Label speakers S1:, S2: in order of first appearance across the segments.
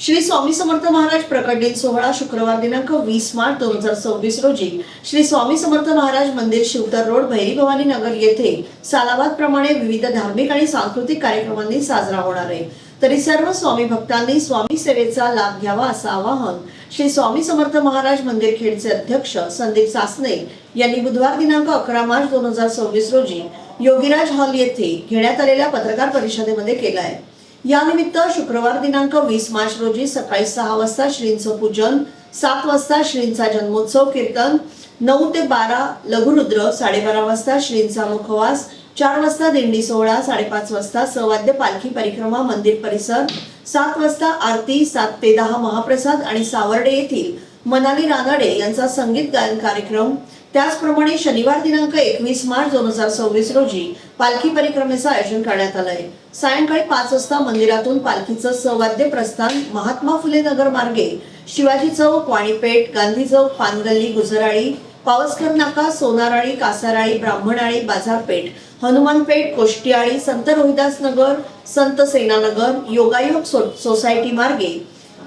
S1: श्री स्वामी समर्थ महाराज प्रकट दिन सोहळा शुक्रवार दिनांक 20 मार्च 2026 रोजी श्री स्वामी समर्थ महाराज मंदिर शिवतर रोड भैरी भवानी नगर येथे सालाबाद प्रमाणे विविध धार्मिक आणि सांस्कृतिक कार्यक्रमांनी साजरा होणार आहे। तरी सर्व स्वामी भक्तांनी स्वामी सेवेचा लाभ घ्यावा असं आवाहन श्री स्वामी समर्थ महाराज मंदिर खेडचे अध्यक्ष संदीप सासने यांनी बुधवार दिनांक 11 मार्च 2026 रोजी योगीराज हॉल येथे घेण्यात आलेल्या पत्रकार परिषदेमध्ये केलं आहे। या निमित्त शुक्रवार दिनांक 20 मार्च रोजी सकाळी 6 वाजता श्रींचं पूजन, 7 वाजता श्रींचा जन्मोत्सव कीर्तन, 9 ते 12 लघुरुद्र, 12:30 वाजता श्रींचा मुखवास, 4 वाजता दिंडी सोहळा, 5:30 वाजता सवाद्य पालखी परिक्रमा मंदिर परिसर, 7 वाजता आरती, 7 ते 10 महाप्रसाद आणि सावर्डे येथील मनाली रानडे यांचा संगीत गायन कार्यक्रम। त्याचप्रमाणे शनिवार दिनांक 21 मार्च 2026 रोजी पालखी परिक्रमेचं आयोजन करण्यात आलं आहे। सायंकाळी 5 वाजता मंदिरातून पालखीचं सवाद्य प्रस्थान महात्मा फुले नगर मार्गे शिवाजी चौक, वाणीपेठ, गांधी चौक, पानगल्ली, गुजराळी, पावसकर नाका, सोनाराळी, कासाराळी, ब्राह्मणाळी, बाजारपेठ, हनुमानपेठ, कोष्टीआळी, संत रोहिदास नगर, संत सेनानगर, योगायोग सोसायटी मार्गे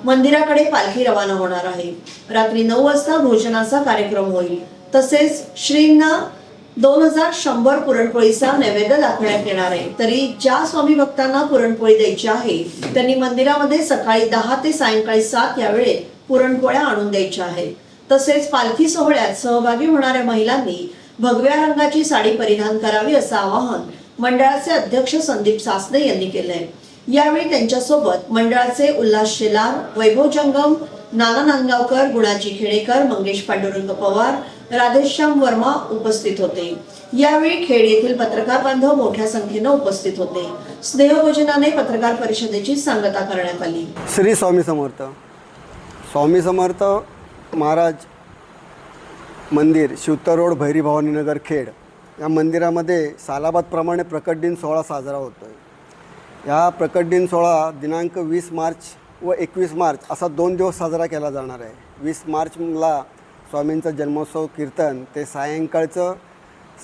S1: मंदिराकडे पालखी रवाना होणार आहे। रात्री 9 वाजता भोजनाचा कार्यक्रम होईल। तसेच श्रींना 2100 पुरणपोळीचा नैवेद्य दाखवण्यात येणार आहे। तरी ज्या स्वामी भक्तांना पुरणपोळी द्यायची आहे त्यांनी मंदिरामध्ये सकाळी 10 ते सायंकाळी 7 या वेळेत पुरणपोळ्या आणून द्यायच्या आहेत। तसेच पालखी सोहळ्यात सहभागी होणाऱ्या महिलांनी भगव्या रंगाची साडी परिधान करावी असं आवाहन मंडळाचे अध्यक्ष संदीप सासने यांनी केलंय। यावेळी त्यांच्यासोबत मंडळाचे उल्हास शेलार, वैभव जंगम, नाना नांदगावकर, गुणाजी खेडेकर, मंगेश पांडुरंग पवार, राधेश्याम वर्मा उपस्थित होते। यावेळी खेड येथील पत्रकार बांधव मोठ्या संख्येने उपस्थित होते। स्नेहभोजनाने पत्रकार परिषदेची सांगता करण्यात आली।
S2: श्री स्वामी समर्थ स्वामी समर्थ महाराज मंदिर शिवतर रोड भैरी भवानी नगर खेड या मंदिरामध्ये सालाबाद प्रमाणे प्रकट दिन सोहळा साजरा होतोय। या प्रकट दिन सोहळा दिनांक 20 मार्च व 21 मार्च असा 2 दिवस साजरा केला जाणार आहे। 20 मार्चला स्वामींचा जन्मोत्सव कीर्तन ते सायंकाळचं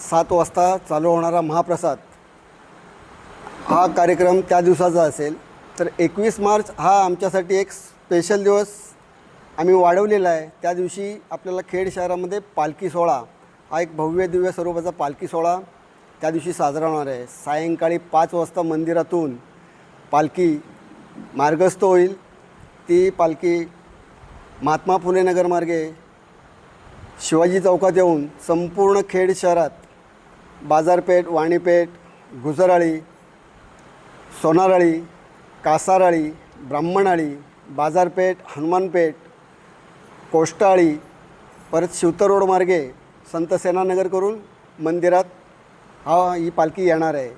S2: 7 वाजता चालू होणारा महाप्रसाद हा कार्यक्रम त्या दिवसाचा असेल। तर 21 मार्च हा आमच्यासाठी एक स्पेशल दिवस आम्ही वाढवलेला आहे। त्या दिवशी आपल्याला खेड शहरामध्ये पालखी सोहळा हा एक भव्य दिव्य स्वरूपाचा पालखी सोहळा त्या दिवशी साजरा होणार आहे। सायंकाळी 5 वाजता मंदिरातून पालखी मार्गस्थ होईल। ती पालखी महात्मा फुले नगर मार्गे शिवाजी चौकात येऊन संपूर्ण खेड शहरात बाजारपेठ, वाणीपेठ, गुजराळी, सोनाराळी, कासाराळी, ब्राह्मणाळी, बाजारपेठ, हनुमानपेठ, कोष्टाळी, परत शिवतर रोड मार्गे संत सेनानगर करून मंदिरात ही पालखी येणार आहे।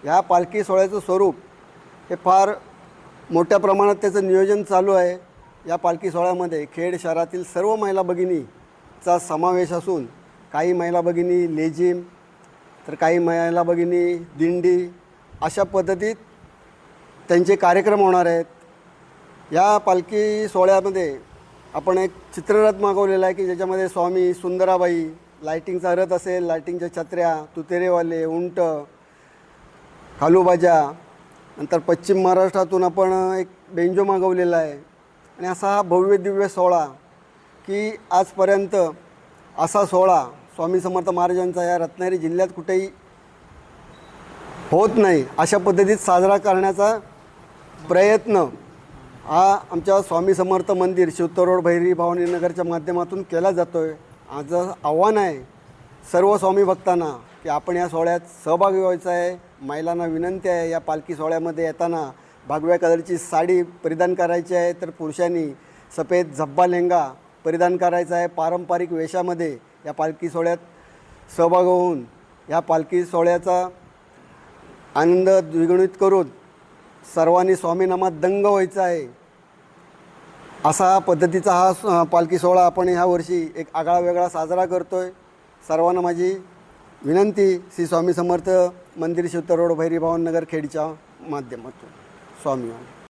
S2: ह्या पालखी सोहळ्याचं स्वरूप हे फार मोठ्या प्रमाणात त्याचं नियोजन चालू आहे। या पालखी सोहळ्यामध्ये खेड शहरातील सर्व महिला भगिनीचा समावेश असून काही महिला भगिनी लेझिम, तर काही महिला भगिनी दिंडी अशा पद्धतीत त्यांचे कार्यक्रम होणार आहेत। या पालखी सोहळ्यामध्ये आपण एक चित्ररथ मागवलेला आहे की ज्याच्यामध्ये स्वामी, सुंदराबाई, लायटिंगचा रथ असेल, लायटिंगच्या छत्र्या, तुतेरेवाले, उंट, खालूबाजा, नंतर पश्चिम महाराष्ट्रातून आपण एक बेंजो मागवलेला आहे। आणि असा हा भव्य दिव्य सोहळा की आजपर्यंत असा सोहळा स्वामी समर्थ महाराजांचा या रत्नागिरी जिल्ह्यात कुठेही होत नाही। अशा पद्धतीत साजरा करण्याचा प्रयत्न हा आमच्या स्वामी समर्थ मंदिर शिवतर रोड भैरी भवानी नगरच्या माध्यमातून केला जातो आहे। माझं आव्हान आहे सर्व स्वामी भक्तांना की आपण या सोहळ्यात सहभागी व्हायचं आहे। महिलांना विनंती आहे या पालखी सोहळ्यामध्ये येताना भगव्या कलरची साडी परिधान करायची आहे, तर पुरुषांनी सफेद झब्बा लेंगा परिधान करायचा आहे। पारंपरिक वेशामध्ये या पालखी सोहळ्यात सहभागी होऊन या पालखी सोहळ्याचा आनंद द्विगुणित करून सर्वांनी स्वामीनामात दंग व्हायचं आहे। असा पद्धतीचा हा पालखी सोहळा आपण ह्या वर्षी एक आगळा वेगळा साजरा करतो आहे। सर्वांना माझी विनंती श्री स्वामी समर्थ मंदिर शिवतर रोड भैरी भवानी नगर खेडच्या माध्यमातून स्वामी।